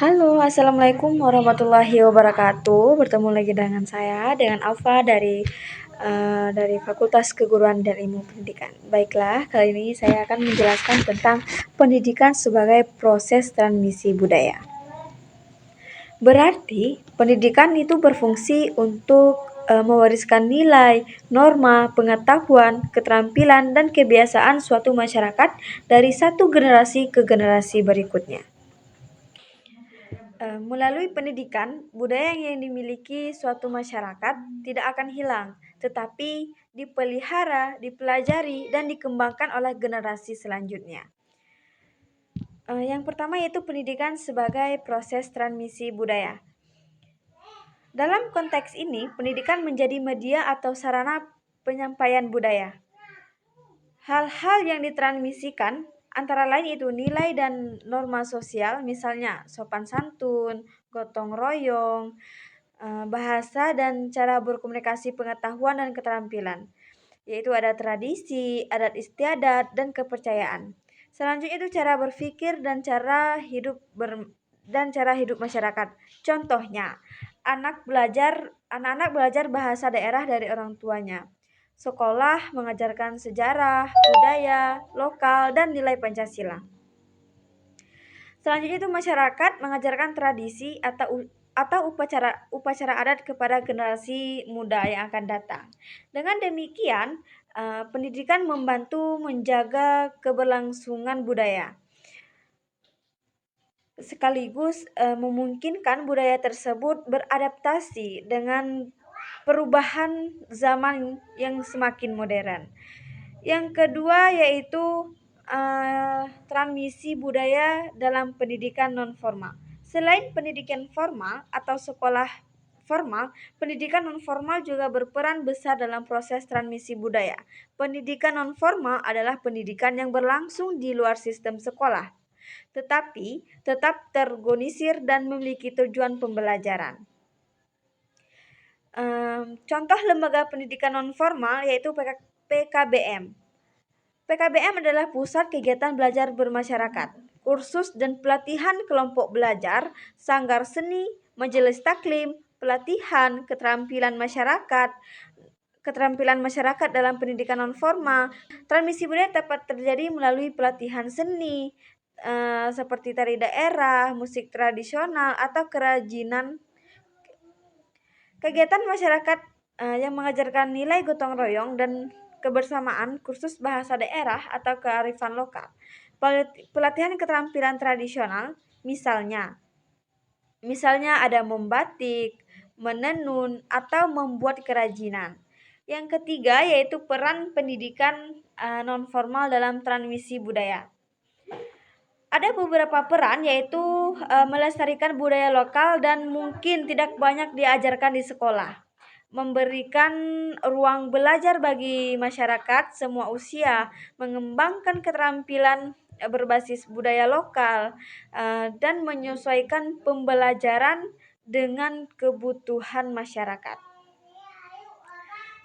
Halo, assalamualaikum warahmatullahi wabarakatuh. Bertemu lagi dengan saya, dengan Alfa dari Fakultas Keguruan dan Ilmu Pendidikan. Baiklah, kali ini saya akan menjelaskan tentang pendidikan sebagai proses transmisi budaya. Berarti, pendidikan itu berfungsi untuk mewariskan nilai, norma, pengetahuan, keterampilan, dan kebiasaan suatu masyarakat dari satu generasi ke generasi berikutnya. Melalui pendidikan, budaya yang dimiliki suatu masyarakat tidak akan hilang, tetapi dipelihara, dipelajari, dan dikembangkan oleh generasi selanjutnya. Yang pertama yaitu pendidikan sebagai proses transmisi budaya. Dalam konteks ini, pendidikan menjadi media atau sarana penyampaian budaya. Hal-hal yang ditransmisikan antara lain itu nilai dan norma sosial, misalnya sopan santun, gotong royong, bahasa dan cara berkomunikasi, pengetahuan dan keterampilan, yaitu ada tradisi, adat istiadat, dan kepercayaan. Selanjutnya itu cara berpikir dan cara hidup masyarakat. Contohnya, anak-anak belajar bahasa daerah dari orang tuanya. Sekolah mengajarkan sejarah, budaya, lokal, dan nilai Pancasila. Selanjutnya itu masyarakat mengajarkan tradisi atau upacara adat kepada generasi muda yang akan datang. Dengan demikian, pendidikan membantu menjaga keberlangsungan budaya, sekaligus memungkinkan budaya tersebut beradaptasi dengan perubahan zaman yang semakin modern. Yang kedua yaitu transmisi budaya dalam pendidikan non-formal. Selain pendidikan formal atau sekolah formal, pendidikan non-formal juga berperan besar dalam proses transmisi budaya. Pendidikan non-formal adalah pendidikan yang berlangsung di luar sistem sekolah, tetapi tetap terorganisir dan memiliki tujuan pembelajaran. Contoh lembaga pendidikan non-formal yaitu PKBM. PKBM adalah pusat kegiatan belajar bermasyarakat, kursus dan pelatihan kelompok belajar, sanggar seni, majelis taklim, pelatihan keterampilan masyarakat dalam pendidikan non-formal. Transmisi budaya dapat terjadi melalui pelatihan seni, seperti tari daerah, musik tradisional, atau kerajinan. Kegiatan masyarakat yang mengajarkan nilai gotong royong dan kebersamaan, kursus bahasa daerah atau kearifan lokal. Pelatihan keterampilan tradisional, misalnya ada membatik, menenun, atau membuat kerajinan. Yang ketiga yaitu peran pendidikan non-formal dalam transmisi budaya. Ada beberapa peran yaitu melestarikan budaya lokal dan mungkin tidak banyak diajarkan di sekolah. Memberikan ruang belajar bagi masyarakat semua usia, mengembangkan keterampilan berbasis budaya lokal, dan menyesuaikan pembelajaran dengan kebutuhan masyarakat.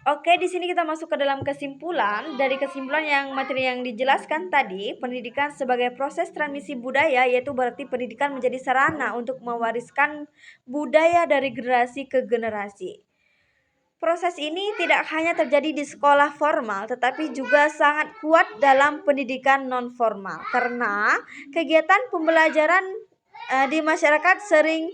Oke, di sini kita masuk ke dalam kesimpulan. Dari kesimpulan yang materi yang dijelaskan tadi, pendidikan sebagai proses transmisi budaya, yaitu berarti pendidikan menjadi sarana untuk mewariskan budaya dari generasi ke generasi. Proses ini tidak hanya terjadi di sekolah formal, tetapi juga sangat kuat dalam pendidikan non-formal. Karena kegiatan pembelajaran di masyarakat sering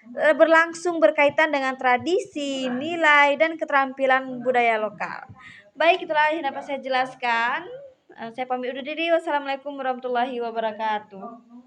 berlangsung berkaitan dengan tradisi, nilai, dan keterampilan budaya lokal. Baik, itulah yang dapat saya jelaskan. Saya pamit undur diri. Wassalamualaikum warahmatullahi wabarakatuh.